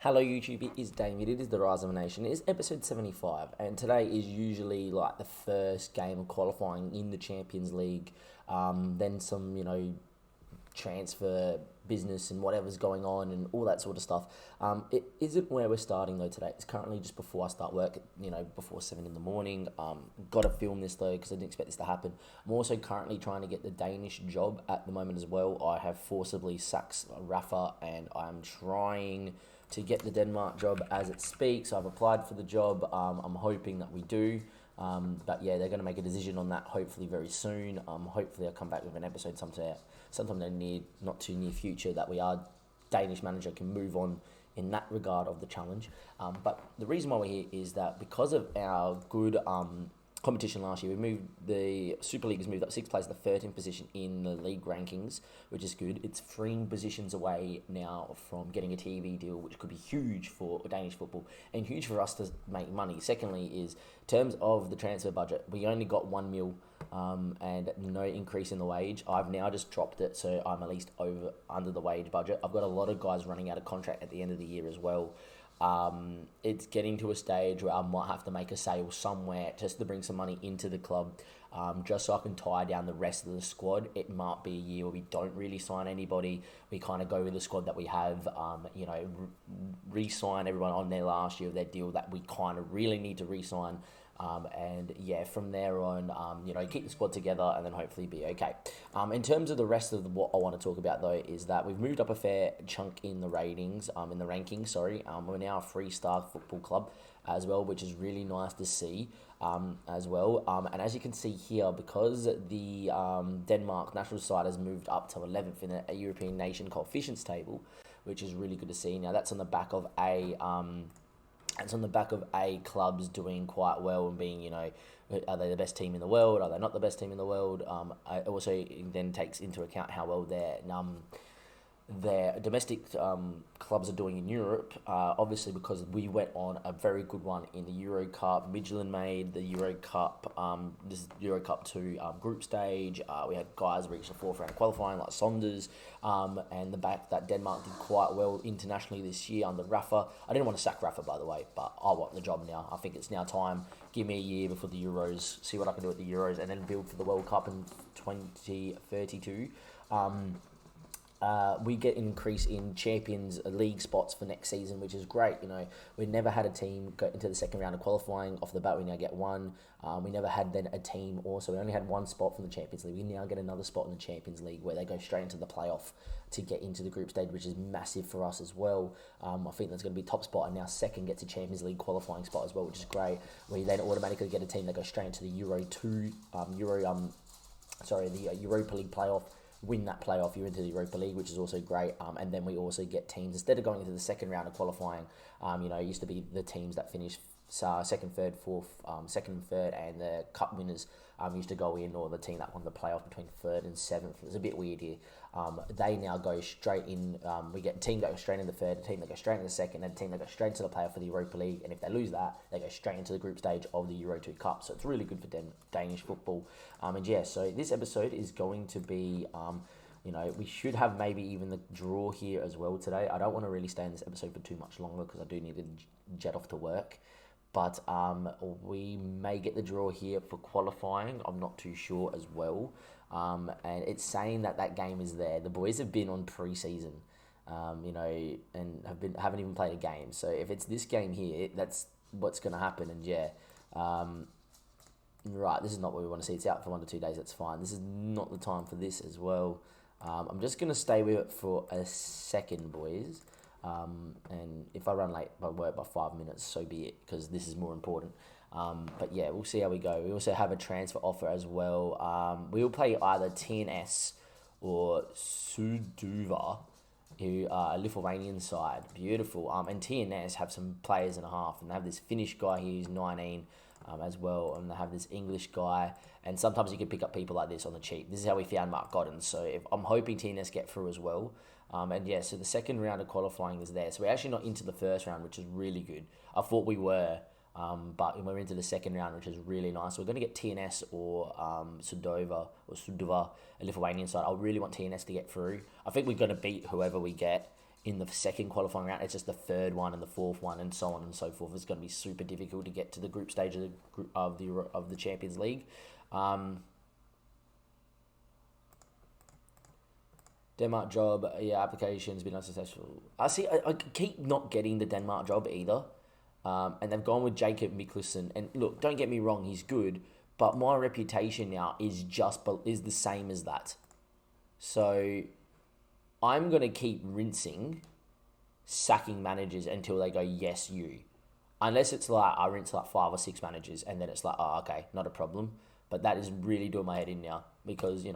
Hello YouTube, it is Damien, it is the Rise of a Nation, it is episode 75, and today is usually like the first game of qualifying in the Champions League, then some, transfer business and whatever's going on and all that sort of stuff. It isn't where we're starting though today. It's currently just before I start work, before 7 in the morning. Got to film this though because I didn't expect this to happen. I'm also currently trying to get the Danish job at the moment as well. I have forcibly sacked Rafa and I'm trying to get the Denmark job as it speaks. I've applied for the job. I'm hoping that we do. But yeah, they're going to make a decision on that hopefully very soon. Hopefully I'll come back with an episode sometime in the not too near future that our Danish manager can move on in that regard of the challenge. But the reason why we're here is that because of our good competition last year, the Super League has moved up 6th place to the 13th position in the league rankings, which is good. It's 3 positions away now from getting a TV deal, which could be huge for Danish football and huge for us to make money. Secondly is, in terms of the transfer budget, we only got 1 mil and no increase in the wage. I've now just dropped it, so I'm at least under the wage budget. I've got a lot of guys running out of contract at the end of the year as well. It's getting to a stage where I might have to make a sale somewhere just to bring some money into the club, just so I can tie down the rest of the squad. It might be a year where we don't really sign anybody. We kind of go with the squad that we have, re-sign everyone on their last year of their deal that we kind of really need to re-sign. And yeah, from there on, keep the squad together and then hopefully be okay. In terms of the rest of what I want to talk about though, is that we've moved up a fair chunk in the rankings. We're now a 3-star football club as well, which is really nice to see as well. And as you can see here, because the Denmark national side has moved up to 11th in a European nation coefficients table, which is really good to see. Now that's on the back of clubs doing quite well and being, are they the best team in the world? Are they not the best team in the world? It also then takes into account how well their domestic clubs are doing in Europe, obviously because we went on a very good one in the Euro Cup. Midtjylland made the Euro Cup, this is Euro Cup 2 group stage. We had guys reach the 4th round of qualifying like Saunders, and the fact that Denmark did quite well internationally this year under Rafa. I didn't want to sack Rafa, by the way, but I want the job now. I think it's now time. Give me a year before the Euros, see what I can do at the Euros, and then build for the World Cup in 2032. We get an increase in Champions League spots for next season, which is great. We never had a team go into the second round of qualifying. Off the bat, we now get one. We never had then a team also. We only had one spot from the Champions League. We now get another spot in the Champions League where they go straight into the playoff to get into the group stage, which is massive for us as well. I think that's going to be top spot, and now second gets a Champions League qualifying spot as well, which is great. We then automatically get a team that goes straight into the Europa League playoff. Win that playoff, you're into the Europa League, which is also great. And then we also get teams, instead of going into the second round of qualifying, it used to be the teams that finish second, third, and the cup winners used to go in, or the team that won the playoff between 3rd and 7th. It's a bit weird here. They now go straight in. We get a team that goes straight into the 3rd, a team that goes straight into the 2nd, and a team that goes straight into the playoff for the Europa League. And if they lose that, they go straight into the group stage of the Euro 2 Cup. So it's really good for Danish football. So this episode is going to be, we should have maybe even the draw here as well today. I don't want to really stay in this episode for too much longer because I do need to jet off to work. But we may get the draw here for qualifying. I'm not too sure as well. And it's saying that game is there. The boys have been on pre-season, and haven't even played a game. So if it's this game here, that's what's going to happen. And yeah, right, this is not what we want to see. It's out for 1 to 2 days. That's fine. This is not the time for this as well. I'm just going to stay with it for a second, boys. And if I run late by work by 5 minutes, so be it, because this is more important. But yeah, we'll see how we go. We also have a transfer offer as well. We'll play either TNS or Suduva, who are a Lithuanian side. Beautiful. And TNS have some players and a half, and they have this Finnish guy here who's 19 as well, and they have this English guy. And sometimes you can pick up people like this on the cheap. This is how we found Mark Godden. So I'm hoping TNS get through as well. So the second round of qualifying is there. So we're actually not into the first round, which is really good. I thought we were, but we're into the second round, which is really nice. So we're going to get TNS or Suduva, a Lithuanian side. I really want TNS to get through. I think we're going to beat whoever we get in the second qualifying round. It's just the third one and the fourth one and so on and so forth. It's going to be super difficult to get to the group stage of the Champions League. Denmark job, application's been unsuccessful. I keep not getting the Denmark job either. And they've gone with Jacob Mikkelsen. And look, don't get me wrong, he's good. But my reputation now is the same as that. So I'm going to keep sacking managers until they go, yes, you. Unless it's like I rinse like 5 or 6 managers and then it's like, oh, okay, not a problem. But that is really doing my head in now because, it's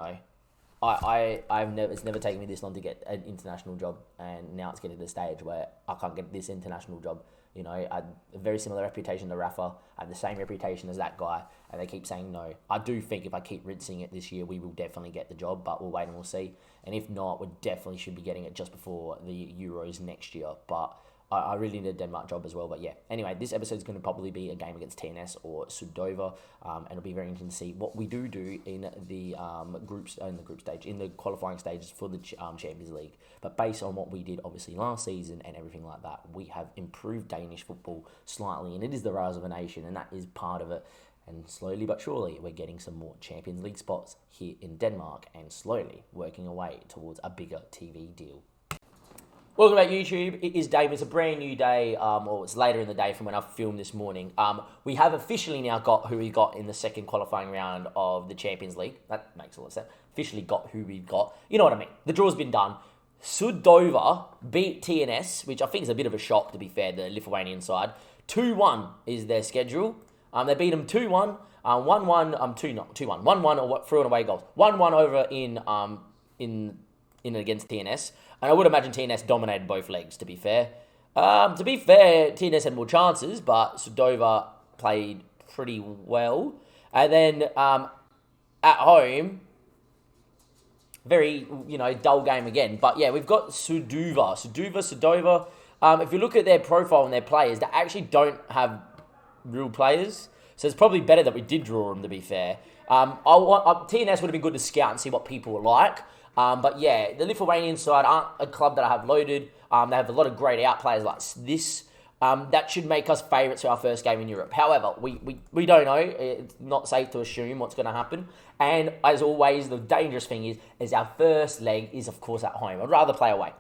never taken me this long to get an international job, and now it's getting to the stage where I can't get this international job. I had a very similar reputation to Rafa. I have the same reputation as that guy, and they keep saying no. I do think if I keep rinsing it this year, we will definitely get the job, but we'll wait and we'll see. And if not, we definitely should be getting it just before the Euros next year. But I really need a Denmark job as well. But yeah, anyway, this episode is going to probably be a game against TNS or Sudova, and it'll be very interesting to see what we do in the in the qualifying stages for the Champions League. But based on what we did obviously last season and everything like that, we have improved Danish football slightly, and it is the rise of a nation, and that is part of it. And slowly but surely, we're getting some more Champions League spots here in Denmark, and slowly working away towards a bigger TV deal. Welcome back, YouTube. It is Dave. It's a brand new day, or it's later in the day from when I filmed this morning. We have officially now got who we got in the second qualifying round of the Champions League. That makes a lot of sense. Officially got who we've got. You know what I mean. The draw's been done. Sudova beat TNS, which I think is a bit of a shock, to be fair, the Lithuanian side. 2-1 is their schedule. They beat them 2-1, 1-1, 2-1, 1-1 through and away goals. 1-1 over in against TNS. And I would imagine TNS dominated both legs, to be fair. TNS had more chances, but Sudova played pretty well. And then at home, very, dull game again. But yeah, we've got Sudova. If you look at their profile and their players, they actually don't have real players. So it's probably better that we did draw them, to be fair. TNS would have been good to scout and see what people were like. But yeah, the Lithuanian side aren't a club that I have loaded. They have a lot of grayed out players like this. That should make us favourites for our first game in Europe. However, we don't know. It's not safe to assume what's going to happen. And as always, the dangerous thing is our first leg is, of course, at home. I'd rather play away.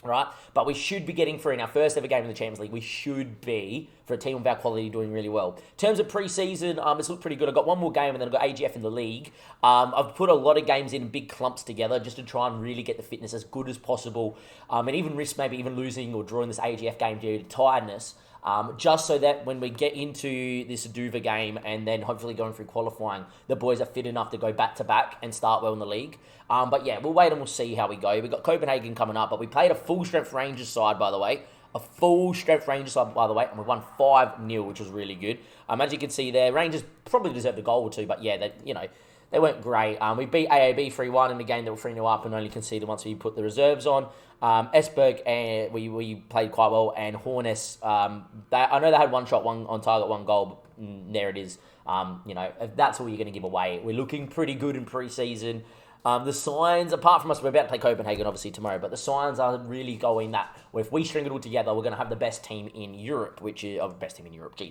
Right, but we should be getting through in our first ever game in the Champions League. We should be, for a team of our quality, doing really well. In terms of pre-season, it's looked pretty good. I've got one more game and then I've got AGF in the league. I've put a lot of games in big clumps together just to try and really get the fitness as good as possible, and even risk maybe even losing or drawing this AGF game due to tiredness. Just so that when we get into this Sudova game and then hopefully going through qualifying, the boys are fit enough to go back-to-back and start well in the league. But yeah, we'll wait and we'll see how we go. We've got Copenhagen coming up, but we played a full-strength Rangers side, by the way. And we won 5-0, which was really good. As you can see there, Rangers probably deserved a goal or two, but yeah, they weren't great. We beat AAB 3-1 in the game that were 3-0 up and only conceded once we put the reserves on. Esberg, we played quite well, and Horness, I know they had one shot, one on target, one goal, but there it is. If that's all you're going to give away. We're looking pretty good in pre-season. The signs, apart from us, we're about to play Copenhagen obviously tomorrow, but the signs are really going that if we string it all together, we're going to have the best team in Europe, geez,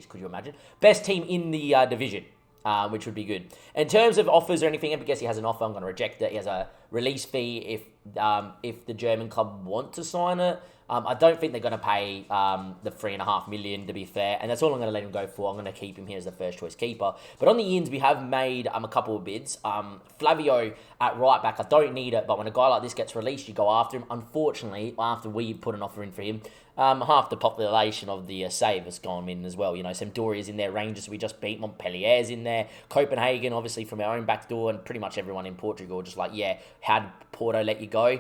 could you imagine? Best team in the division. Which would be good. In terms of offers or anything, I guess he has an offer. I'm going to reject it. He has a release fee if the German club want to sign it. I don't think they're going to pay the $3.5 million, to be fair, and that's all I'm going to let him go for. I'm going to keep him here as the first choice keeper. But on the ins, we have made a couple of bids. Flavio at right back, I don't need it, but when a guy like this gets released, you go after him. Unfortunately, after we put an offer in for him, half the population of the save has gone in as well. Sampdoria's in there, Rangers we just beat, Montpellier's in there, Copenhagen obviously from our own back door, and pretty much everyone in Portugal just like, yeah, how did Porto let you go?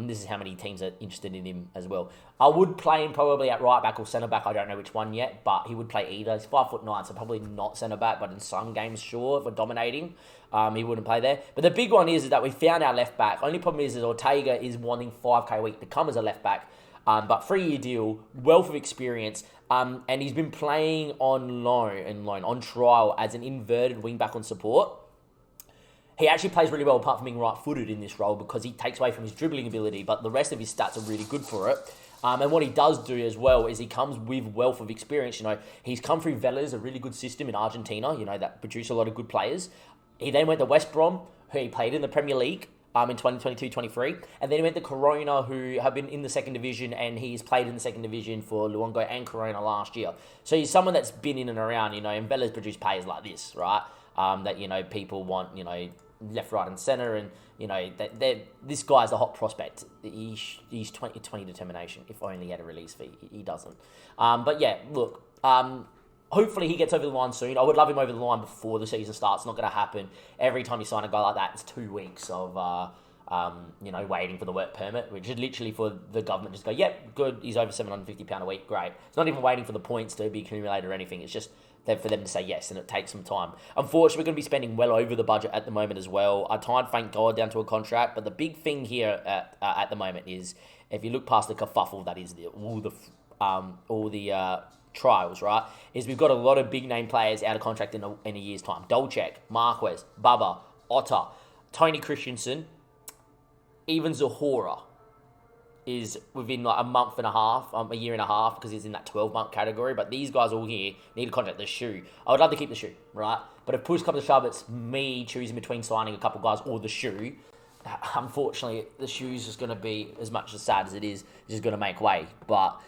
This is how many teams are interested in him as well. I would play him probably at right back or centre back. I don't know which one yet, but he would play either. He's 5'9", so probably not centre back, but in some games, sure, if we're dominating, he wouldn't play there. But the big one is that we found our left back. Only problem is that Ortega is wanting 5k a week to come as a left back. But 3-year deal, wealth of experience, and he's been playing on trial as an inverted wing back on support. He actually plays really well apart from being right-footed in this role because he takes away from his dribbling ability, but the rest of his stats are really good for it. And what he does do as well is he comes with wealth of experience. He's come through Vélez, a really good system in Argentina, that produced a lot of good players. He then went to West Brom, who he played in the Premier League in 2022-23. And then he went to Corona, who have been in the second division, and he's played in the second division for Luongo and Corona last year. So he's someone that's been in and around, and Vélez produced players like this, right? That, people want, left, right, and centre, and this guy's a hot prospect. He's 20 determination. If only he had a release fee, he doesn't. But yeah, look. Hopefully he gets over the line soon. I would love him over the line before the season starts. It's not going to happen. Every time you sign a guy like that, it's 2 weeks of waiting for the work permit, which is literally for the government just go, yep, good. He's over £750 a week. Great. It's not even waiting for the points to be accumulated or anything. It's just for them to say yes, and it takes some time. Unfortunately, we're going to be spending well over the budget at the moment as well. I tied, thank God, down to a contract, but the big thing here at the moment is if you look past the kerfuffle that is all the trials, right, is we've got a lot of big name players out of contract in a year's time. Dolcek, Marquez, Bubba, Otter, Tony Christensen, even Zahora is within like a month and a half, a year and a half, because he's in that 12-month category. But these guys all here need a contract. The shoe, I would love to keep the shoe, right? But if push comes to shove, it's me choosing between signing a couple guys or the shoe. Unfortunately, the shoe's just going to be, as much as sad as it is, just going to make way. But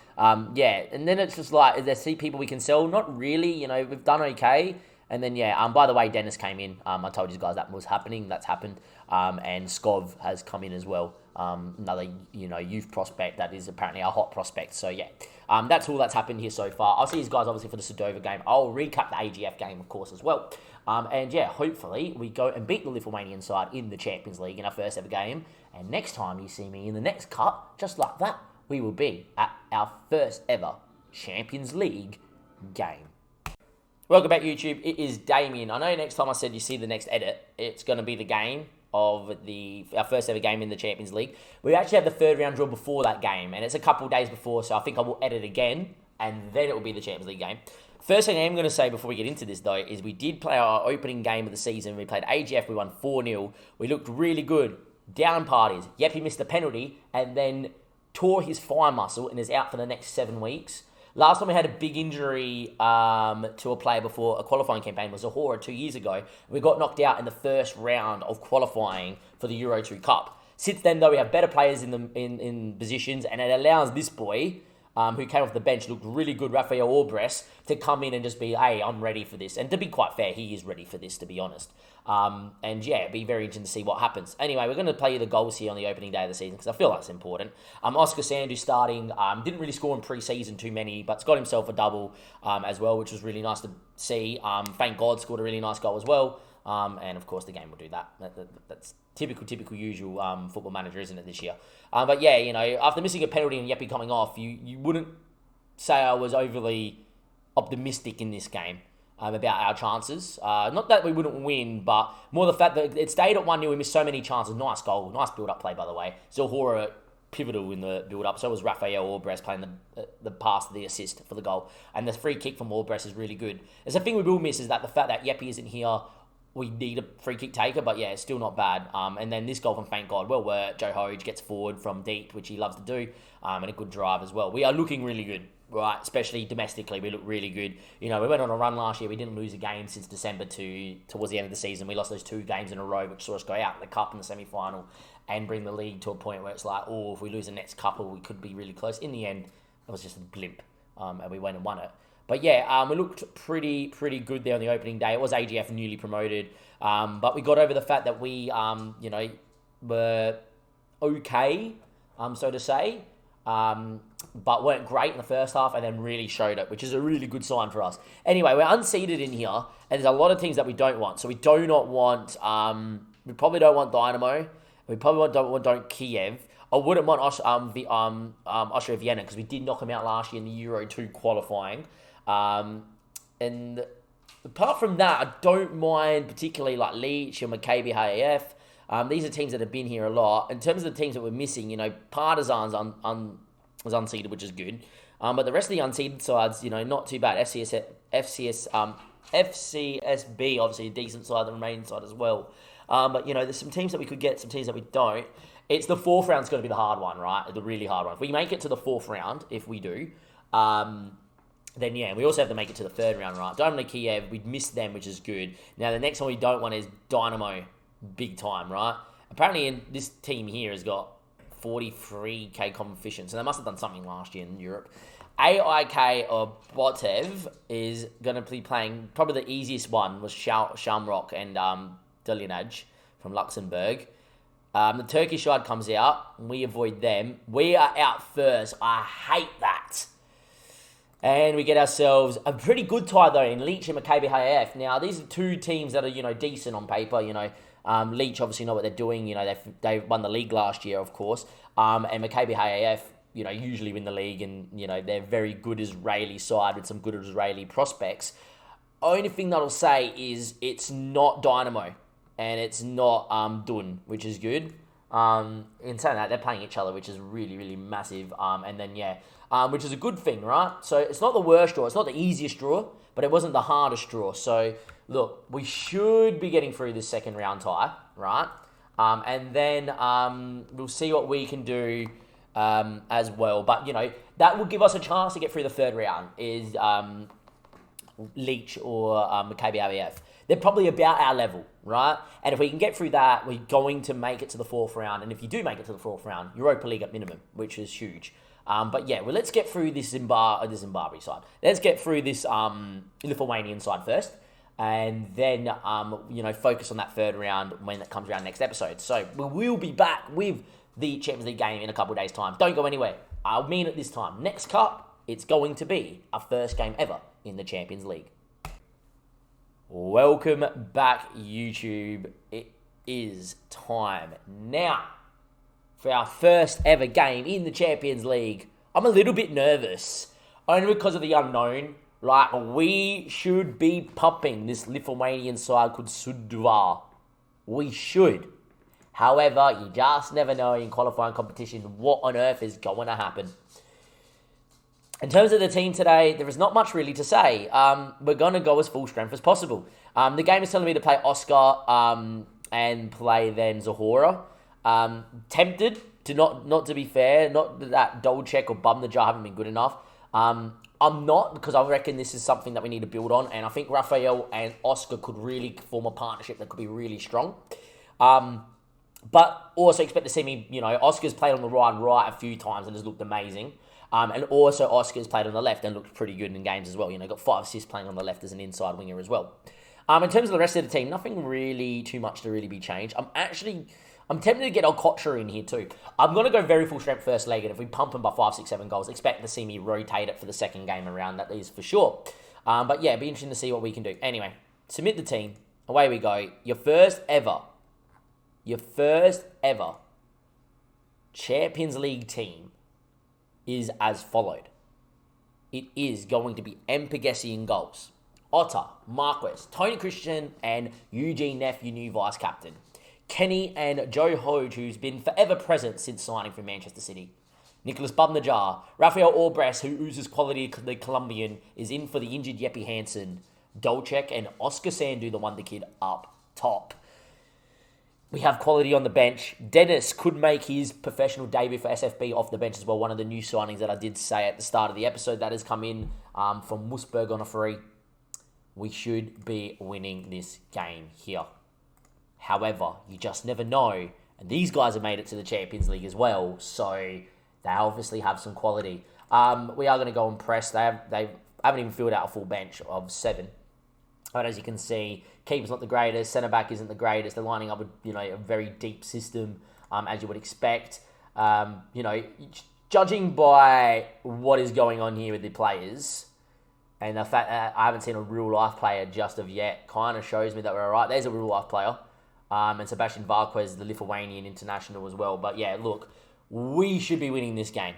yeah, and then it's just like, there see people we can sell? Not really, we've done okay. And then, yeah, by the way, Dennis came in. I told you guys that was happening. That's happened. And Skov has come in as well. Another, youth prospect that is apparently a hot prospect. So, yeah, that's all that's happened here so far. I'll see you guys, obviously, for the Sedova game. I'll recap the AGF game, of course, as well. And, yeah, hopefully we go and beat the Lithuanian side in the Champions League in our first ever game. And next time you see me in the next cut, just like that, we will be at our first ever Champions League game. Welcome back, YouTube. It is Damien. I know next time I said you see the next edit, it's going to be the game of our first ever game in the Champions League. We actually have the third round draw before that game, and it's a couple of days before, so I think I will edit again, and then it will be the Champions League game. First thing I am going to say before we get into this, though, is we did play our opening game of the season. We played AGF. We won 4-0. We looked really good. Down parties. Yep, he missed a penalty, and then tore his thigh muscle and is out for the next 7 weeks. Last time we had a big injury to a player before a qualifying campaign was Zahora 2 years ago. We got knocked out in the first round of qualifying for the Euro 2 Cup. Since then, though, we have better players in positions, and it allows this boy, who came off the bench, looked really good, Rafael Orbres, to come in and just be, hey, I'm ready for this. And to be quite fair, he is ready for this, to be honest. And yeah, it'd be very interesting to see what happens. Anyway, we're going to play you the goals here on the opening day of the season because I feel that's important. Oscar Sandu starting, didn't really score in pre-season too many, but's got himself a double as well, which was really nice to see. Thank God scored a really nice goal as well. And of course the game will do that. That's typical usual football manager, isn't it, this year? But yeah, after missing a penalty and Yepi coming off, you wouldn't say I was overly optimistic in this game about our chances. Not that we wouldn't win, but more the fact that it stayed at 1-0. We missed so many chances. Nice goal. Nice build-up play, by the way. Zahora pivotal in the build-up. So was Rafael Orbres playing the pass, the assist for the goal. And the free kick from Orbres is really good. There's a thing we will miss is that the fact that Yepi isn't here, we need a free kick taker, but yeah, it's still not bad. And then this goal from Thank God, well worked. Joe Hoge gets forward from deep, which he loves to do, and a good drive as well. We are looking really good, right? Especially domestically, we look really good. We went on a run last year. We didn't lose a game since December towards the end of the season. We lost those 2 games in a row, which saw us go out in the cup in the semi-final and bring the league to a point where it's like, oh, if we lose the next couple, we could be really close. In the end, it was just a blimp, and we went and won it. But yeah, we looked pretty good there on the opening day. It was AGF newly promoted, but we got over the fact that we, were okay, so to say, but weren't great in the first half, and then really showed it, which is a really good sign for us. Anyway, we're unseeded in here, and there's a lot of teams that we don't want. So we do not want, we probably don't want Dynamo. We probably don't Kiev. I wouldn't want Austria Vienna because we did knock them out last year in the Euro 2 qualifying. And apart from that, I don't mind particularly like Leach or Maccabi HAF. These are teams that have been here a lot. In terms of the teams that we're missing, Partizan's was unseeded, which is good. But the rest of the unseeded sides, not too bad. FCSB, obviously a decent side, the remaining side as well. But, there's some teams that we could get, some teams that we don't. It's the fourth round's going to be the hard one, right? The really hard one. If we make it to the fourth round, if we do, then yeah, we also have to make it to the third round, right? Dynamo Kiev, we'd missed them, which is good. Now, the next one we don't want is Dynamo, big time, right? Apparently, this team here has got 43k coefficient, so they must have done something last year in Europe. AIK or Botev is going to be playing, probably the easiest one was Shamrock and Delinaj from Luxembourg. The Turkish side comes out, and we avoid them. We are out first. I hate that. And we get ourselves a pretty good tie, though, in Leach and Maccabi Haifa. Now, these are two teams that are, decent on paper. Leach obviously know what they're doing. They won the league last year, of course. And Maccabi Haifa, usually win the league. And, they're very good Israeli side with some good Israeli prospects. Only thing that I'll say is it's not Dynamo. And it's not Dun, which is good. In saying that, they're playing each other, which is really, really massive. Which is a good thing, right? So it's not the worst draw. It's not the easiest draw, but it wasn't the hardest draw. So, look, we should be getting through this second round tie, right? And then we'll see what we can do as well. But, that will give us a chance to get through the third round, is Leach or Maccabi ABF. They're probably about our level, right? And if we can get through that, we're going to make it to the fourth round. And if you do make it to the fourth round, Europa League at minimum, which is huge. Let's get through this Zimbabwe side. Let's get through this Lithuanian side first. And then, focus on that third round when it comes around next episode. So we will be back with the Champions League game in a couple of days' time. Don't go anywhere. I mean it this time. Next cup, it's going to be our first game ever in the Champions League. Welcome back, YouTube. It is time now for our first ever game in the Champions League. I'm a little bit nervous, only because of the unknown. Like, we should be pumping this Lithuanian side called Sudva. We should. However, you just never know in qualifying competition what on earth is going to happen. In terms of the team today, there is not much really to say. We're going to go as full strength as possible. The game is telling me to play Oscar and play then Zahora. Tempted to not to be fair, not that Dolcek or Bum the Jar haven't been good enough. I'm not, because I reckon this is something that we need to build on, and I think Raphael and Oscar could really form a partnership that could be really strong. But also expect to see me, Oscar's played on the right a few times and has looked amazing. And also Oscar's played on the left and looked pretty good in games as well. Got 5 assists playing on the left as an inside winger as well. In terms of the rest of the team, nothing really too much to really be changed. I'm tempted to get Alcotra in here too. I'm going to go very full strength first leg, and if we pump him by 5, 6, 7 goals, expect to see me rotate it for the second game around. That is for sure. It'd be interesting to see what we can do. Anyway, submit the team. Away we go. Your first ever Champions League team is as followed. It is going to be Mpegesi in goals. Otter, Marquez, Tony Christian, and Eugene Neff, your new vice captain. Kenny and Joe Hoge, who's been forever present since signing for Manchester City. Nicholas Bubnajar, Rafael Orbres, who oozes quality, the Colombian, is in for the injured Jeppe Hansen. Dolcek and Oscar Sandu, the wonder kid, up top. We have quality on the bench. Dennis could make his professional debut for SFB off the bench as well. One of the new signings that I did say at the start of the episode that has come in from Musburg on a free. We should be winning this game here. However, you just never know. And these guys have made it to the Champions League as well. So they obviously have some quality. We are going to go and press. They haven't even filled out a full bench of 7. But as you can see, keeper's not the greatest, centre-back isn't the greatest. They're lining up with, a very deep system, as you would expect. Judging by what is going on here with the players, and the fact that I haven't seen a real-life player just of yet, kind of shows me that we're all right. There's a real-life player. And Sebastian Varquez, the Lithuanian international as well. But yeah, look, we should be winning this game.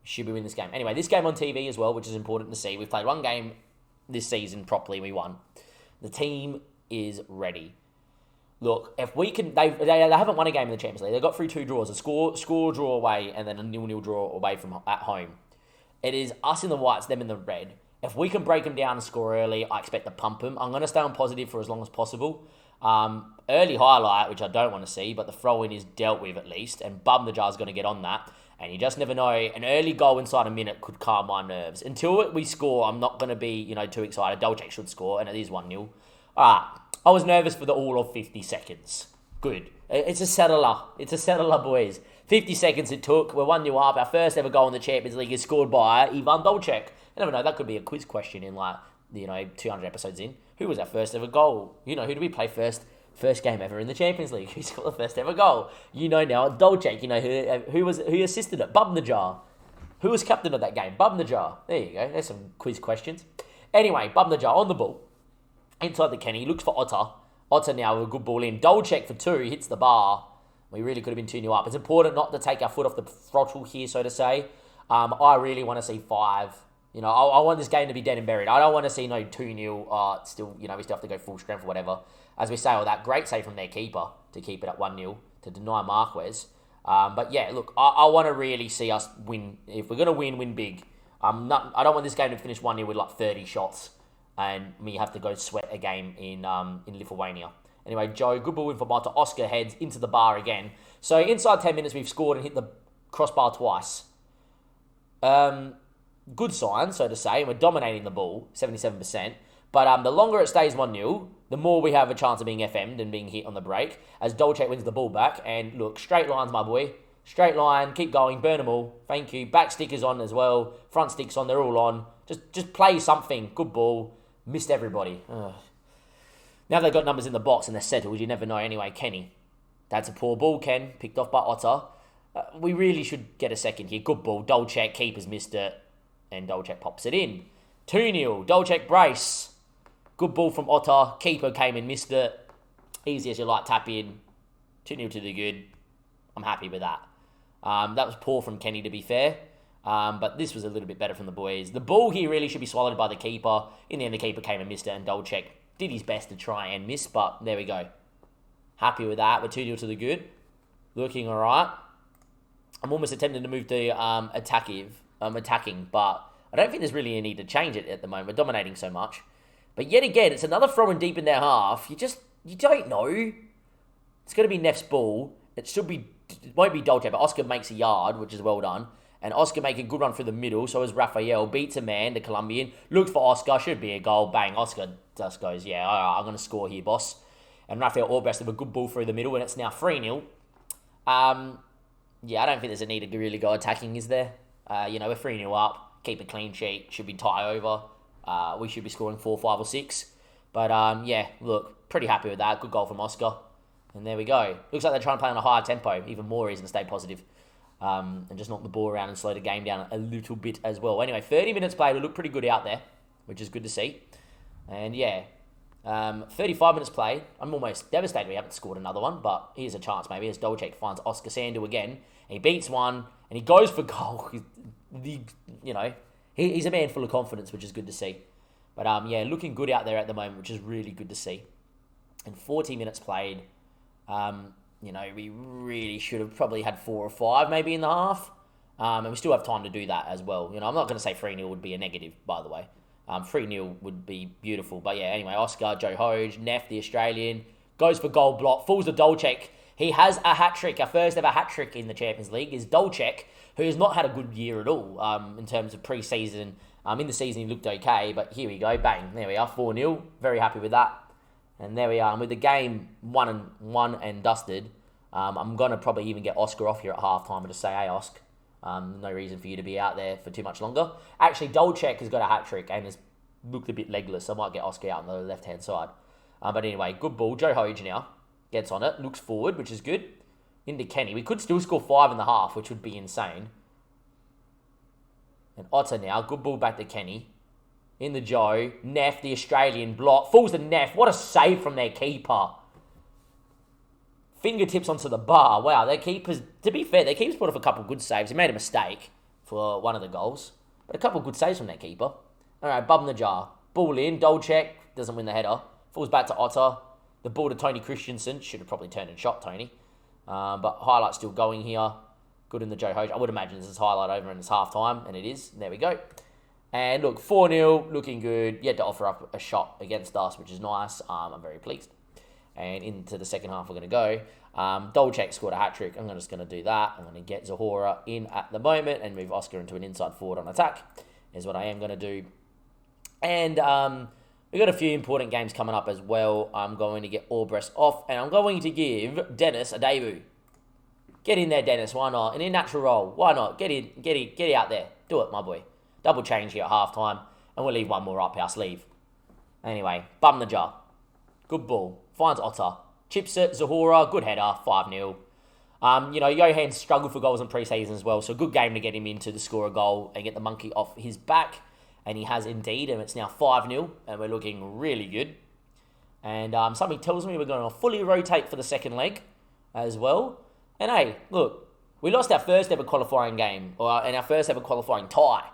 Should we win this game? Anyway, this game on TV as well, which is important to see. We've played one game this season properly. We won. The team is ready. Look, if we can... They haven't won a game in the Champions League. They got through 2 draws. A score draw away and then a 0-0 draw away from at home. It is us in the whites, them in the red. If we can break them down and score early, I expect to pump them. I'm going to stay on positive for as long as possible. Early highlight, which I don't want to see, but the throw-in is dealt with at least, and Bum the Jar's going to get on that. And you just never know. An early goal inside a minute could calm my nerves. Until we score, I'm not going to be, too excited. Dolček should score, and it is 1-0. All right. I was nervous for the all of 50 seconds. Good. It's a settler. It's a settler, boys. 50 seconds it took. We're 1-0 up. Our first ever goal in the Champions League is scored by Ivan Dolček. I never know. That could be a quiz question in 200 episodes in. Who was our first ever goal? Who did we play first? First game ever in the Champions League. Who scored the first ever goal? Now Dolček. Who assisted it? Bum the Jar. Who was captain of that game? Bum the Jar. There you go. There's some quiz questions. Anyway, Bum the Jar on the ball. Inside the Kenny. Looks for Otter. Otter now with a good ball in. Dolček for 2. Hits the bar. We really could have been 2-0 up. It's important not to take our foot off the throttle here, so to say. I really want to see 5. I want this game to be dead and buried. I don't want to see 2-0. Still, we still have to go full strength or whatever. As we say all that, great save from their keeper to keep it at 1-0 to deny Marquez. But yeah, look, I want to really see us win. If we're going to win big. I don't want this game to finish 1-0 with 30 shots and we have to go sweat a game in Lithuania. Anyway, Joe, good ball in for Malta. Oscar heads into the bar again. So inside 10 minutes, we've scored and hit the crossbar twice. Good sign, so to say. We're dominating the ball, 77%. But the longer it stays 1-0, the more we have a chance of being FM'd and being hit on the break. As Dolček wins the ball back. And look, straight lines, my boy. Straight line, keep going, burn them all. Thank you. Back stickers on as well. Front sticks on, they're all on. Just play something. Good ball. Missed everybody. Ugh. Now they've got numbers in the box and they're settled. You never know. Anyway, Kenny. That's a poor ball, Ken. Picked off by Otter. We really should get a second here. Good ball. Dolček, keeper's missed it. And Dolček pops it in. 2-0. Dolček brace. Good ball from Otter. Keeper came and missed it. Easy as you like, tap in. 2-0 to the good. I'm happy with that. That was poor from Kenny, to be fair. But this was a little bit better from the boys. The ball here really should be swallowed by the keeper. In the end, the keeper came and missed it. And Dolček did his best to try and miss. But there we go. Happy with that. We're 2-0 to the good. Looking all right. I'm almost attempting to move to attacking. But I don't think there's really a need to change it at the moment. We're dominating so much. But yet again, it's another throw-in deep in their half. You don't know. It's going to be Neff's ball. It won't be Dolček, but Oscar makes a yard, which is well done. And Oscar making a good run through the middle. So is Rafael. Beats a man, the Colombian. Looks for Oscar. Should be a goal. Bang. Oscar just goes, yeah, all right, I'm going to score here, boss. And Rafael Albrecht have a good ball through the middle. And it's now 3-0. Yeah, I don't think there's a need to really go attacking, is there? We're 3-0 up. Keep a clean sheet. Should be tie over. We should be scoring 4, 5 or 6. But, yeah, look, pretty happy with that. Good goal from Oscar. And there we go. Looks like they're trying to play on a higher tempo. Even more reason to stay positive. And just knock the ball around and slow the game down a little bit as well. Anyway, 30 minutes played. We look pretty good out there, which is good to see. And, yeah, 35 minutes played. I'm almost devastated we haven't scored another one. But here's a chance maybe as Dolček finds Oscar Sandu again. He beats one. And he goes for goal. He's a man full of confidence, which is good to see. But, yeah, looking good out there at the moment, which is really good to see. And 40 minutes played. We really should have probably had 4 or 5 maybe in the half. And we still have time to do that as well. I'm not going to say 3-0 would be a negative, by the way. 3-0 would be beautiful. But, yeah, anyway, Oscar, Joe Hoge, Neff, the Australian, goes for goal block, falls to Dolček. He has a hat-trick. Our first ever hat-trick in the Champions League is Dolček, who has not had a good year at all in terms of pre-season. In the season, he looked okay, but here we go. Bang. There we are, 4-0. Very happy with that. And there we are. And with the game won and dusted, I'm going to probably even get Oscar off here at halftime and just say, hey, Oscar, no reason for you to be out there for too much longer. Actually, Dolček has got a hat-trick and has looked a bit legless. I might get Oscar out on the left-hand side. But anyway, good ball. Joe Hoge now gets on it, looks forward, which is good. Into Kenny. We could still score 5 in the half, which would be insane. And Otter now, good ball back to Kenny. In the Joe. Neff, the Australian block. Falls to Neff. What a save from their keeper. Fingertips onto the bar. Wow, their keepers, to be fair, their keeper's put off a couple of good saves. He made a mistake for one of the goals. But a couple of good saves from their keeper. Alright, Bum the Jar. Ball in. Dolček doesn't win the header. Falls back to Otter. The ball to Tony Christensen. Should have probably turned and shot Tony. But highlights still going here. Good in the Joe Hoge. I would imagine this is highlight over and it's half time, and it is. There we go. And look, 4-0, looking good. You had to offer up a shot against us, which is nice. I'm very pleased. And into the second half, we're going to go. Dolchek scored a hat-trick. I'm just going to do that. I'm going to get Zahora in at the moment and move Oscar into an inside forward on attack, is what I am going to do. And we've got a few important games coming up as well. I'm going to get Albrecht off, and I'm going to give Dennis a debut. Get in there, Dennis. Why not? In a natural role. Why not? Get out there. Do it, my boy. Double change here at half-time, and we'll leave one more up our sleeve. Anyway, bum the jar. Good ball. Finds Otter. Chips it. Zahora. Good header. 5-0. Johan struggled for goals in pre-season as well, so a good game to get him in to score a goal and get the monkey off his back. And he has indeed, and it's now 5-0, and we're looking really good. And something tells me we're going to fully rotate for the second leg as well. And hey, look, we lost our first ever qualifying game, and our first ever qualifying tie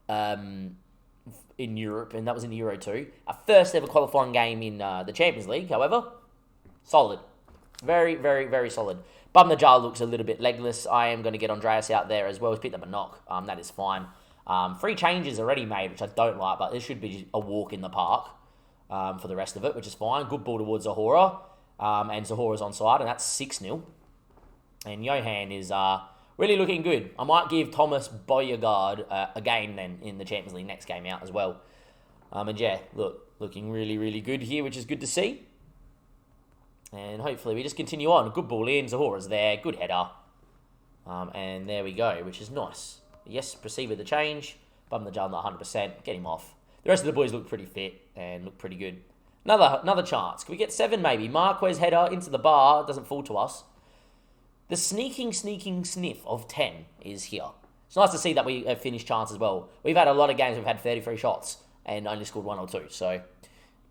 in Europe, and that was in the Euro 2. Our first ever qualifying game in the Champions League, however, solid. Very, very, very solid. Bum the jar looks a little bit legless. I am going to get Andreas out there as well. He's picked up a knock. That is fine. 3 changes already made, which I don't like, but this should be a walk in the park for the rest of it, which is fine. Good ball towards Zahora, and Zahora's onside, and that's 6-0. And Johan is really looking good. I might give Thomas Boyegard a game then in the Champions League next game out as well. And yeah, looking really, really good here, which is good to see. And hopefully we just continue on. Good ball in, Zahora's there, good header. And there we go, which is nice. Yes, proceed with the change. Bum the jar, not 100%. Get him off. The rest of the boys look pretty fit and look pretty good. Another chance. Can we get 7 maybe? Marquez header into the bar. Doesn't fall to us. The sneaking sniff of 10 is here. It's nice to see that we have finished chances well. We've had a lot of games we've had 33 shots and only scored 1 or 2. So,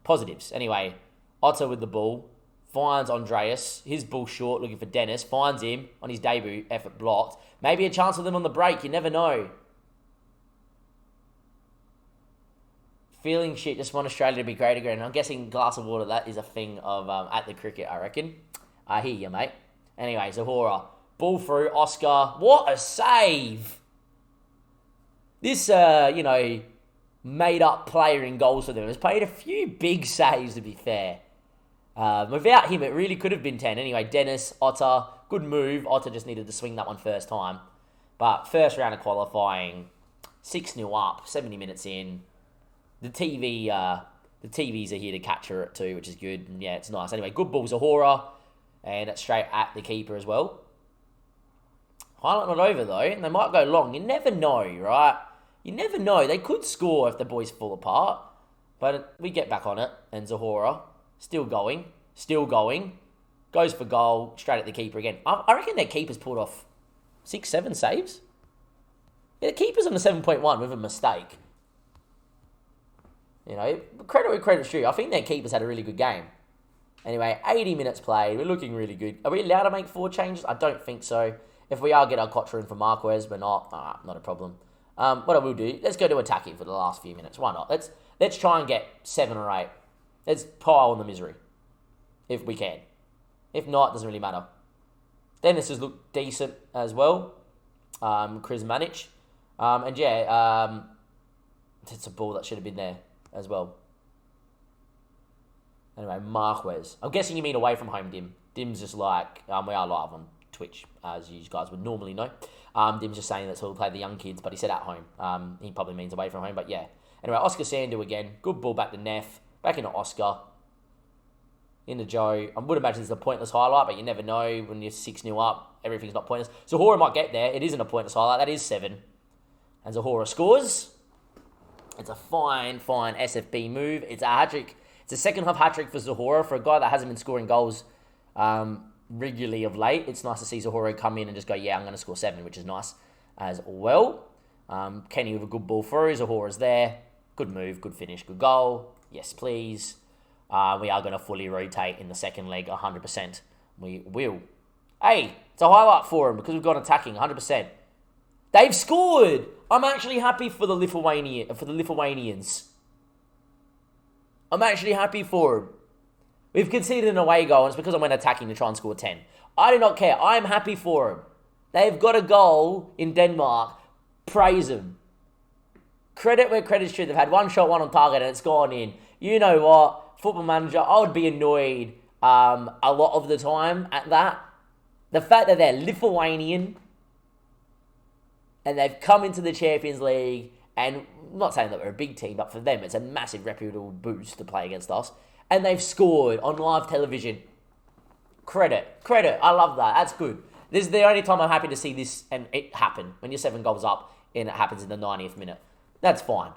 positives. Anyway, Otto with the ball. Finds Andreas. His ball short, looking for Dennis. Finds him on his debut. Effort blocked. Maybe a chance with him on the break. You never know. Feeling shit. Just want Australia to be great again. I'm guessing glass of water, that is a thing of at the cricket, I reckon. I hear you, mate. Anyway, Zahora. Ball through. Oscar. What a save! This, made-up player in goals for them has played a few big saves, to be fair. Without him, it really could have been 10. Anyway, Dennis, Otter, good move. Otter just needed to swing that one first time. But first round of qualifying, 6-0 up, 70 minutes in. The TVs are here to capture it too, which is good. And yeah, it's nice. Anyway, good ball, Zahora. And it's straight at the keeper as well. Highlight not over though, and they might go long. You never know, right? You never know. They could score if the boys fall apart. But we get back on it, and Zahora, still going, goes for goal, straight at the keeper again. I reckon their keeper's pulled off 6-7 saves. Yeah, the keeper's on a 7.1 with a mistake. Credit where credit's due. I think their keeper's had a really good game. Anyway, 80 minutes played. We're looking really good. Are we allowed to make 4 changes? I don't think so. If we are, get our Kotra in for Marquez, but not a problem. What I will do, let's go to attacking for the last few minutes. Why not? Let's try and get 7 or 8. Let's pile on the misery, if we can. If not, it doesn't really matter. Dennis has looked decent as well. Chris Manich. It's a ball that should have been there as well. Anyway, Marquez. I'm guessing you mean away from home, Dim. Dim's just like, we are live on Twitch, as you guys would normally know. Dim's just saying that he'll play the young kids, but he said at home. He probably means away from home, but yeah. Anyway, Oscar Sandu again. Good ball back to Neff. Back into Oscar. Into Joe. I would imagine it's a pointless highlight, but you never know when you're 6-0 up. Everything's not pointless. Zahora might get there. It isn't a pointless highlight. That is 7. And Zahora scores. It's a fine SFB move. It's a hat-trick. It's a second-half hat-trick for Zahora. For a guy that hasn't been scoring goals regularly of late, it's nice to see Zahora come in and just go, yeah, I'm going to score 7, which is nice as well. Kenny with a good ball through. Zahora's there. Good move, good finish, good goal. Yes, please. We are going to fully rotate in the second leg 100%. We will. Hey, it's a highlight for him because we've gone attacking 100%. They've scored! I'm actually happy for the Lithuanians. I'm actually happy for them. We've conceded an away goal, and it's because I went attacking to try and score 10. I do not care. I'm happy for them. They've got a goal in Denmark. Praise them. Credit where credit's due. They've had one shot, one on target, and it's gone in. You know what? Football Manager, I would be annoyed a lot of the time at that. The fact that they're Lithuanian and they've come into the Champions League, and I'm not saying that we're a big team, but for them it's a massive reputable boost to play against us, and they've scored on live television. Credit. I love that. That's good. This is the only time I'm happy to see this and it happen. When you're 7 goals up and it happens in the 90th minute. That's fine.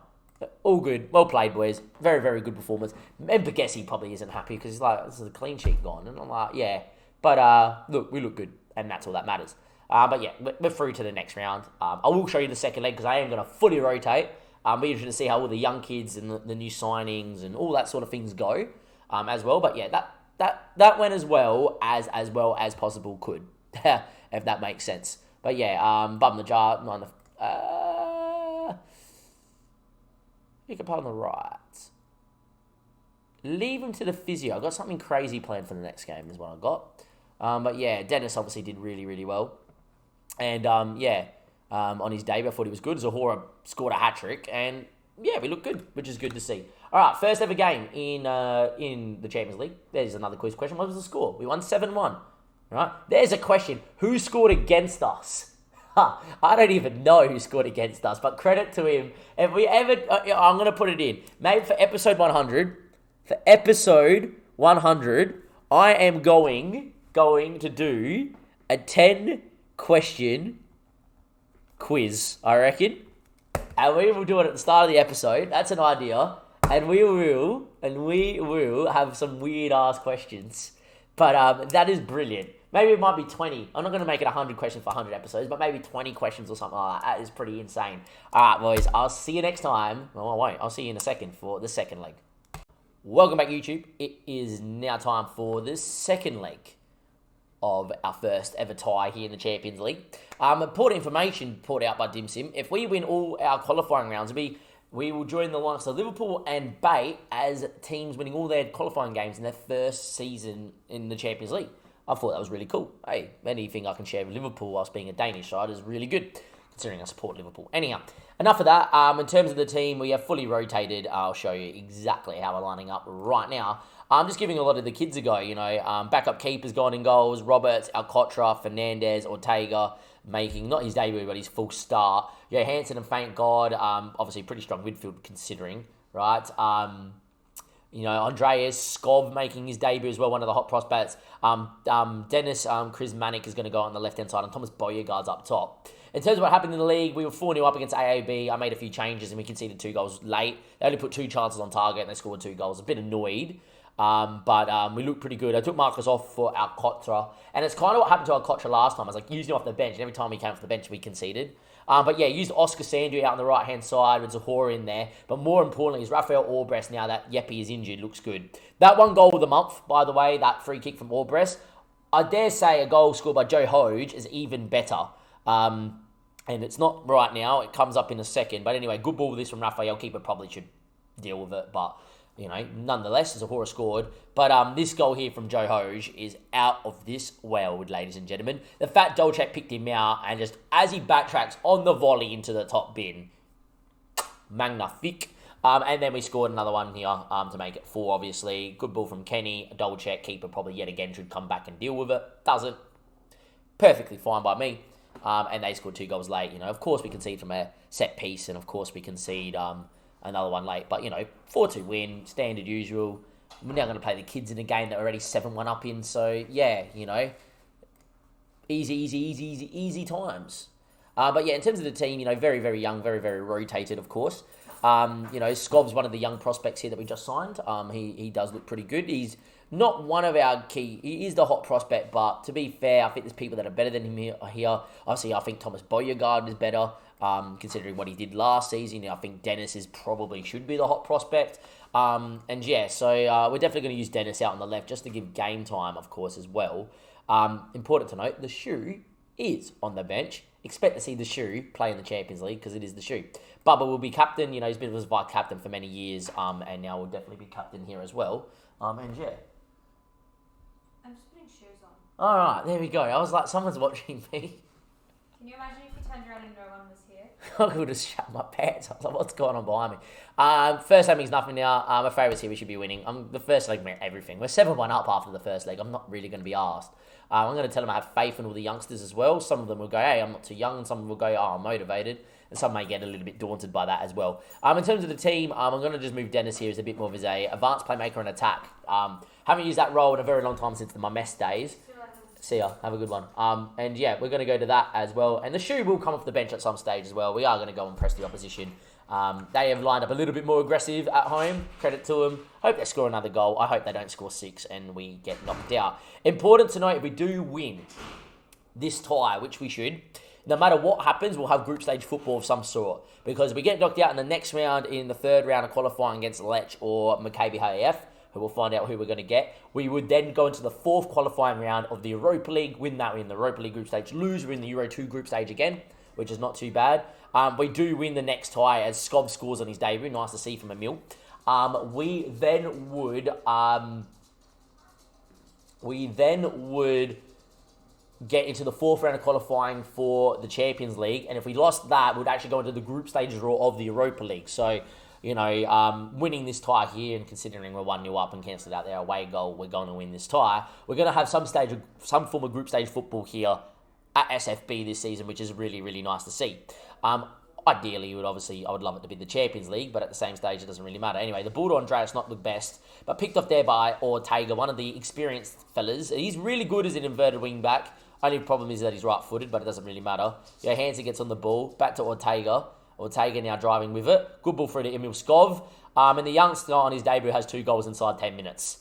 All good. Well played, boys. Very, very good performance. And Bagessi probably isn't happy because he's like, this is a clean sheet gone. And I'm like, yeah. But look, we look good. And that's all that matters. But yeah, we're through to the next round. I will show you the second leg because I am going to fully rotate. Be interested to see how all the young kids and the new signings and all that sort of things go as well. But yeah, that went as well as possible could, if that makes sense. But yeah, bum the jar, not on the... you can put on the right. Leave him to the physio. I got something crazy planned for the next game is what I got. But yeah, Dennis obviously did really, really well. And on his debut, I thought he was good. Zahora scored a hat-trick. And yeah, we look good, which is good to see. All right, first ever game in the Champions League. There's another quiz question. What was the score? We won 7-1. Right? There's a question. Who scored against us? I don't even know who scored against us, but credit to him. If we ever... I'm going to put it in. Maybe for episode 100... For episode 100, I am going to do a 10-question quiz, I reckon. And we will do it at the start of the episode. That's an idea. And we will have some weird-ass questions. But that is brilliant. Maybe it might be 20. I'm not going to make it 100 questions for 100 episodes, but maybe 20 questions or something like that. That is pretty insane. All right, boys. I'll see you next time. Well, I won't. I'll see you in a second for the second leg. Welcome back, YouTube. It is now time for the second leg of our first ever tie here in the Champions League. Important information put out by Dim Sim. If we win all our qualifying rounds, we will join the likes of Liverpool and Bay as teams winning all their qualifying games in their first season in the Champions League. I thought that was really cool. Hey, anything I can share with Liverpool whilst being a Danish side is really good, considering I support Liverpool. Anyhow, enough of that. In terms of the team, we have fully rotated. I'll show you exactly how we're lining up right now. I'm just giving a lot of the kids a go, backup keepers gone in goals. Roberts, Alcotra, Fernandez, Ortega making, not his debut, but his full start. Hansen and thank God, obviously pretty strong midfield considering, right? Andreas, Skov making his debut as well, one of the hot prospects. Dennis Krismanik is going to go on the left-hand side, and Thomas Boyergaard's up top. In terms of what happened in the league, we were 4-0 up against AAB. I made a few changes and we conceded 2 goals late. They only put 2 chances on target and they scored 2 goals. A bit annoyed, but we looked pretty good. I took Marcus off for Alcotra, and it's kind of what happened to Alcotra last time. I was like using him off the bench, and every time he came off the bench, we conceded. But yeah, used Oscar Sandry out on the right-hand side with Zahora in there. But more importantly is Rafael Orbres, now that Yepi is injured, looks good. That one goal of the month, by the way, that free kick from Orbres, I dare say a goal scored by Joe Hoge is even better. And it's not right now. It comes up in a second. But anyway, good ball with this from Rafael. Keeper probably should deal with it. But, nonetheless, Zahora scored. But this goal here from Joe Hoge is out of this world, ladies and gentlemen. The fat Dolchak picked him out. And just as he backtracks on the volley into the top bin, magnifique. And then we scored another one here to make it 4, obviously. Good ball from Kenny. Dolchak, keeper probably yet again should come back and deal with it. Doesn't. Perfectly fine by me. And they scored 2 goals late. Of course we concede from a set piece, and of course we concede another one late. But 4-2 win, standard usual. We're now going to play the kids in a game that we're already 7-1 up in. So yeah, easy times. But yeah, in terms of the team, very, very young, very, very rotated, of course. Skov's one of the young prospects here that we just signed. He does look pretty good. He's not one of our key... He is the hot prospect, but to be fair, I think there's people that are better than him here. Obviously, I think Thomas Boyergaard is better, considering what he did last season. I think Dennis should be the hot prospect. So we're definitely going to use Dennis out on the left just to give game time, of course, as well. Important to note, the shoe is on the bench. Expect to see the shoe play in the Champions League because it is the shoe. Bubba will be captain. He's been a vice captain for many years, and now will definitely be captain here as well. I'm just putting shoes on. All right, there we go. I was like, someone's watching me. Can you imagine if you turned around and no one was here? I could have shut my pants. I was like, what's going on behind me? First leg means nothing now. My favourites here, we should be winning. The first leg meant everything. We're 7-1 up after the first leg. I'm not really going to be asked. I'm going to tell them I have faith in all the youngsters as well. Some of them will go, hey, I'm not too young. And some of them will go, oh, I'm motivated. And some may get a little bit daunted by that as well. In terms of the team, I'm going to just move Dennis here as a bit more of his advanced playmaker and attack. Haven't used that role in a very long time since my mess days. See ya. Have a good one. And yeah, we're going to go to that as well. And the shoe will come off the bench at some stage as well. We are going to go and press the opposition. They have lined up a little bit more aggressive at home. Credit to them. Hope they score another goal. I hope they don't score 6 and we get knocked out. Important to note, if we do win this tie, which we should, no matter what happens, we'll have group stage football of some sort. Because if we get knocked out in the next round, in the third round of qualifying against Lech or Maccabi HIF, who we'll find out who we're going to get, we would then go into the fourth qualifying round of the Europa League, win that, in the Europa League group stage, lose, we're in the Euro 2 group stage again, which is not too bad. We do win the next tie as Skov scores on his debut. Nice to see from Emil. We then would get into the fourth round of qualifying for the Champions League. And if we lost that, we'd actually go into the group stage draw of the Europa League. So, winning this tie here, and considering we're 1-0 up and cancelled out their away goal, we're going to win this tie. We're going to have some form of group stage football here at SFB this season, which is really, really nice to see. Ideally, I would love it to be the Champions League, but at the same stage, it doesn't really matter. Anyway, the ball to Andreas, not the best, but picked off there by Ortega, one of the experienced fellas. He's really good as an inverted wing back. Only problem is that he's right-footed, but it doesn't really matter. Hansen gets on the ball, back to Ortega. Ortega now driving with it. Good ball through to Emil Skov. And the youngster on his debut has 2 goals inside 10 minutes.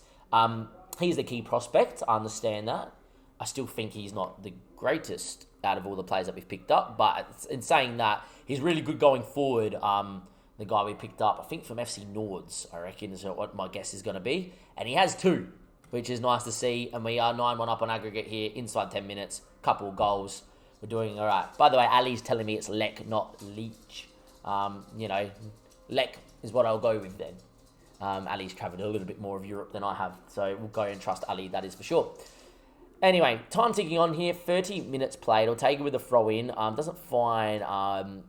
He's the key prospect. I understand that. I still think he's not the greatest out of all the players that we've picked up. But in saying that, he's really good going forward. The guy we picked up, I think from FC Nords, I reckon, is what my guess is going to be. And he has 2, which is nice to see. And we are 9-1 up on aggregate here, inside 10 minutes. Couple of goals. We're doing all right. By the way, Ali's telling me it's Lech, not Leech. Lech is what I'll go with then. Ali's travelled a little bit more of Europe than I have. So we'll go and trust Ali, that is for sure. Anyway, time ticking on here. 30 minutes played. Ortega with a throw in. Doesn't find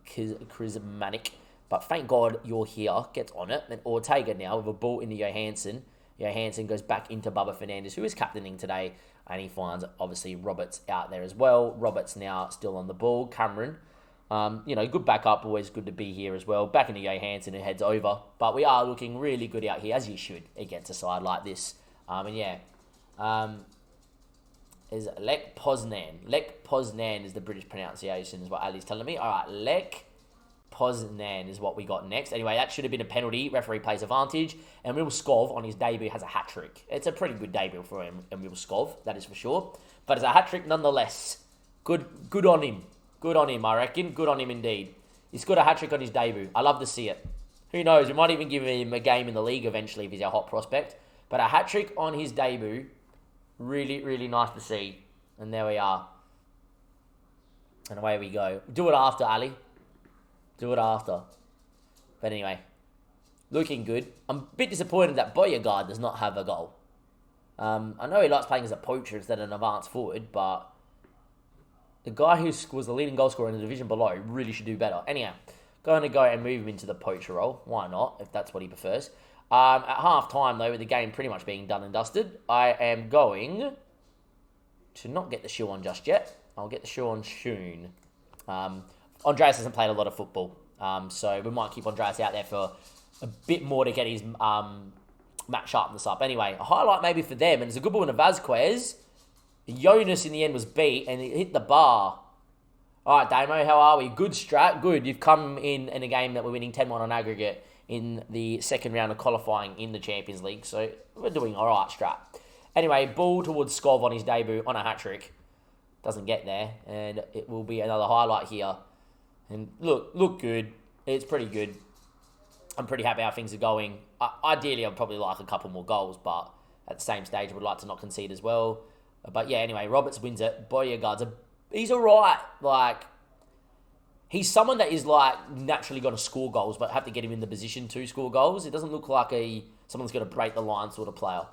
charismatic. But thank God you're here. Gets on it. Then Ortega now with a ball into Johansson. Johansson goes back into Bubba Fernandes, who is captaining today. And he finds, obviously, Roberts out there as well. Roberts now still on the ball. Cameron, good backup. Always good to be here as well. Back into Johansson, who heads over. But we are looking really good out here, as you should, against a side like this. Is Lech Poznan. Lech Poznan is the British pronunciation, is what Ali's telling me. All right, Lech Poznan is what we got next. Anyway, that should have been a penalty. Referee plays advantage. And Emil Skov on his debut has a hat-trick. It's a pretty good debut for Emil Skov, that is for sure. But it's a hat-trick nonetheless. Good on him. Good on him, I reckon. Good on him indeed. He's got a hat-trick on his debut. I love to see it. Who knows? We might even give him a game in the league eventually if he's our hot prospect. But a hat-trick on his debut, really, really nice to see. And there we are. And away we go. Do it after, Ali. Do it after. But anyway, looking good. I'm a bit disappointed that Boyegard does not have a goal. I know he likes playing as a poacher instead of an advanced forward, but the guy who was the leading goal scorer in the division below really should do better. Anyhow, going to go and move him into the poacher role. Why not, if that's what he prefers. At half-time, though, with the game pretty much being done and dusted, I am going to not get the shoe on just yet. I'll get the shoe on soon. Andreas hasn't played a lot of football, so we might keep Andreas out there for a bit more to get his match sharpness up. Anyway, a highlight maybe for them, and it's a good ball in Vasquez. Jonas in the end was beat, and it hit the bar. All right, Damo, how are we? Good strat, good. You've come in a game that we're winning 10-1 on aggregate in the second round of qualifying in the Champions League, so we're doing all right, strat. Anyway, ball towards Skov on his debut on a hat-trick. Doesn't get there, and it will be another highlight here. And look good. It's pretty good. I'm pretty happy how things are going. Ideally, I'd probably like a couple more goals, but at the same stage, I would like to not concede as well. But yeah, anyway, Roberts wins it. Boyegard's he's all right. Like, he's someone that is like naturally going to score goals, but have to get him in the position to score goals. It doesn't look like someone's going to break the line sort of player.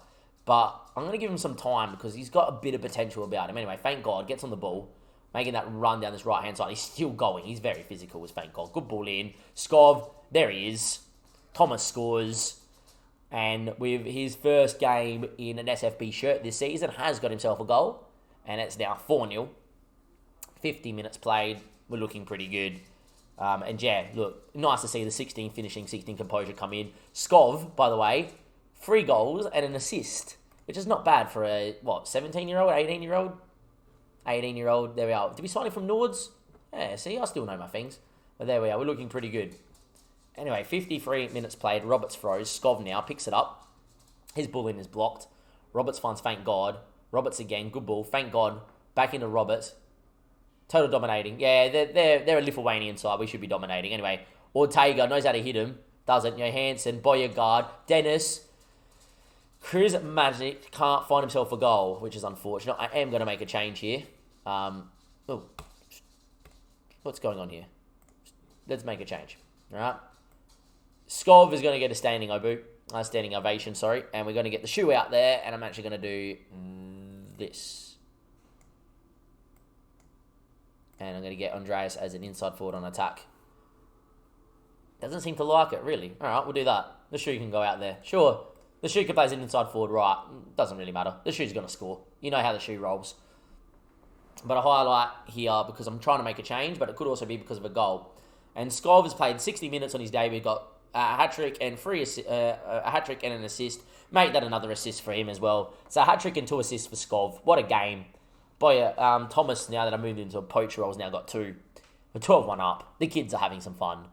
But I'm going to give him some time because he's got a bit of potential about him. Anyway, thank God, gets on the ball. making that run down this right-hand side. He's still going. He's very physical, thank God. Good ball in. Skov, there he is. Thomas scores. And with his first game in an SFB shirt this season, has got himself a goal. And it's now 4-0. 50 minutes played. We're looking pretty good. And yeah, look, nice to see the 16 finishing, 16 composure come in. Skov, by the way, 3 goals and an assist, which is not bad for a, 17-year-old, 18-year-old? 18-year-old, there we are. Did we sign him from Nords? Yeah, see, I still know my things. But there we are, we're looking pretty good. Anyway, 53 minutes played. Roberts throws. Skov now picks it up. His ball in is blocked. Roberts finds thank God. Roberts again, good ball. Thank God. Back into Roberts. Total dominating. Yeah, they're a Lithuanian side. We should be dominating. Anyway, Ortega knows how to hit him. Doesn't. Johansson, Boyegard, Dennis. Chris Magic can't find himself a goal, which is unfortunate. I am going to make a change here. What's going on here? Let's make a change. All right. Skov is going to get a standing ovation, and we're going to get the shoe out there, and I'm actually going to do this. And I'm going to get Andreas as an inside forward on attack. Doesn't seem to like it, really. All right, we'll do that. The shoe can go out there. Sure, the shoe can play as an inside forward, right. Doesn't really matter. The shoe's going to score. You know how the shoe rolls. But I highlight here because I'm trying to make a change, but it could also be because of a goal. And Skov has played 60 minutes on his debut, got a hat-trick and a hat-trick and an assist. Make that another assist for him as well. So a hat-trick and 2 assists for Skov. What a game. Boy, Thomas, now that I moved into a poacher role, has now got 2. We're 12-1 up. The kids are having some fun.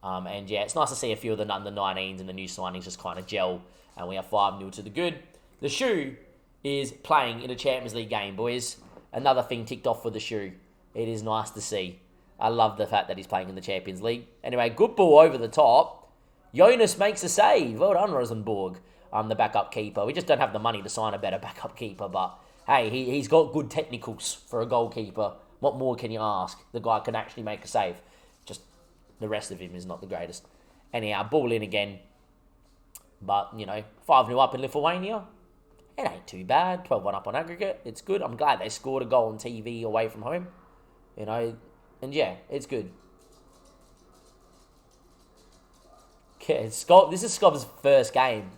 And yeah, it's nice to see a few of the under-19s and the new signings just kind of gel. And we are 5-0 to the good. The shoe is playing in a Champions League game, boys. Another thing ticked off for the shoe. It is nice to see. I love the fact that he's playing in the Champions League. Anyway, good ball over the top. Jonas makes a save. Well done, Rosenborg. The backup keeper. We just don't have the money to sign a better backup keeper, but hey, he's got good technicals for a goalkeeper. What more can you ask? The guy can actually make a save. Just the rest of him is not the greatest. Anyhow, ball in again. But, 5-0 up in Lithuania. It ain't too bad. 12-1 up on aggregate. It's good. I'm glad they scored a goal on TV away from home. And yeah, it's good. Okay, this is Skov's first game,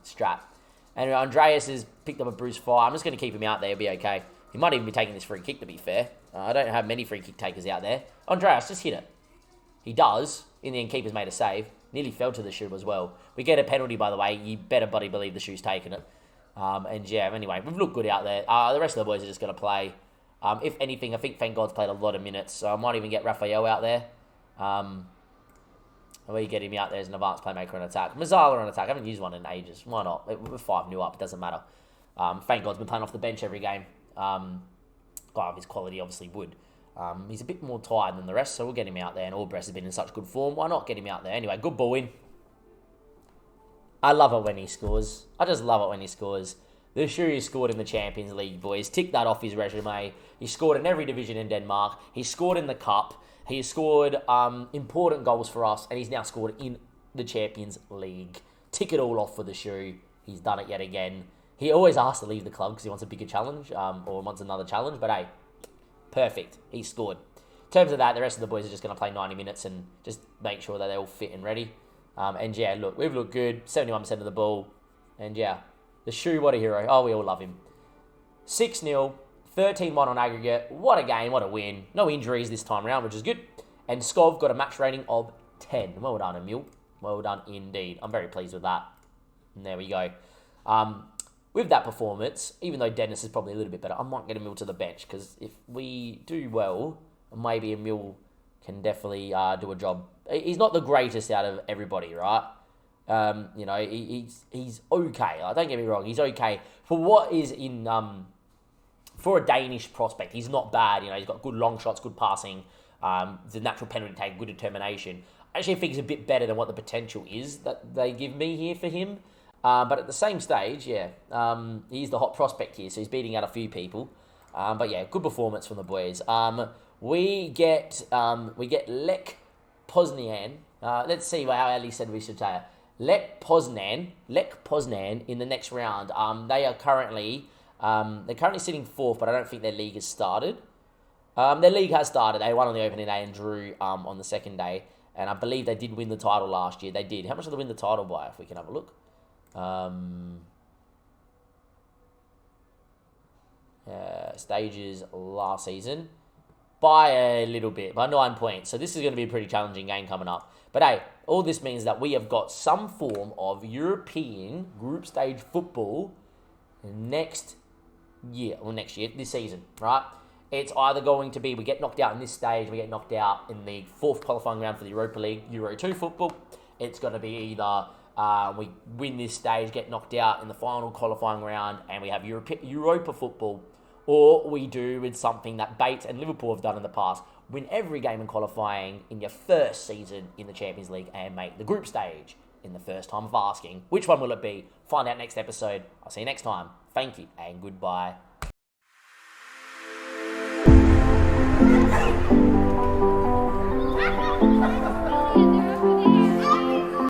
strap. And Andreas has picked up a bruised thigh. I'm just going to keep him out there. He'll be okay. He might even be taking this free kick, to be fair. I don't have many free kick takers out there. Andreas, just hit it. He does. In the end, keeper's made a save. Nearly fell to the shoe as well. We get a penalty, by the way. You better buddy believe the shoe's taken it. And yeah, anyway, we've looked good out there. The rest of the boys are just going to play. If anything, I think Thank God's played a lot of minutes, so I might even get Raphael out there. We get him out there as an advanced playmaker on attack. Mazzala on attack. I haven't used one in ages. Why not? We're 5-0 up. It doesn't matter. Thank God's been playing off the bench every game. Guy of his quality obviously would. He's a bit more tired than the rest, so we'll get him out there. And Albrecht has been in such good form. Why not get him out there? Anyway, good ball in. I love it when he scores. I just love it when he scores. The shoe he scored in the Champions League, boys. Tick that off his resume. He scored in every division in Denmark. He scored in the Cup. He has scored important goals for us, and he's now scored in the Champions League. Tick it all off for the shoe. He's done it yet again. He always asks to leave the club because he wants a bigger challenge or wants another challenge, but hey, perfect. He scored. In terms of that, the rest of the boys are just going to play 90 minutes and just make sure that they're all fit and ready. And yeah, look, we've looked good. 71% of the ball. And yeah, the shoe, what a hero. Oh, we all love him. 6-0, 13-1 on aggregate. What a game, what a win. No injuries this time around, which is good. And Skov got a match rating of 10. Well done, Emil. Well done indeed. I'm very pleased with that. And there we go. With that performance, even though Dennis is probably a little bit better, I might get Emil to the bench because if we do well, maybe Emil can definitely do a job. He's not the greatest out of everybody, right? He's okay. Like, don't get me wrong, he's okay for what is in for a Danish prospect. He's not bad. He's got good long shots, good passing, the natural penalty take, good determination. I actually think he's a bit better than what the potential is that they give me here for him. But at the same stage, yeah, he's the hot prospect here, so he's beating out a few people. But yeah, good performance from the boys. We get Lech Poznan. Let's see how Ali said we should say it. Lech Poznan in the next round. They are currently sitting fourth, but I don't think their league has started. Their league has started. They won on the opening day and drew on the second day. And I believe they did win the title last year. They did. How much did they win the title by, if we can have a look? Stages last season. By a little bit, by 9 points. So this is going to be a pretty challenging game coming up. But hey, all this means that we have got some form of European group stage football next year, this season, right? It's either going to be we get knocked out in this stage, we get knocked out in the fourth qualifying round for the Europa League, Euro 2 football. It's going to be either we win this stage, get knocked out in the final qualifying round, and we have Europa football. Or we do with something that Bates and Liverpool have done in the past. Win every game in qualifying in your first season in the Champions League and make the group stage in the first time of asking. Which one will it be? Find out next episode. I'll see you next time. Thank you and goodbye.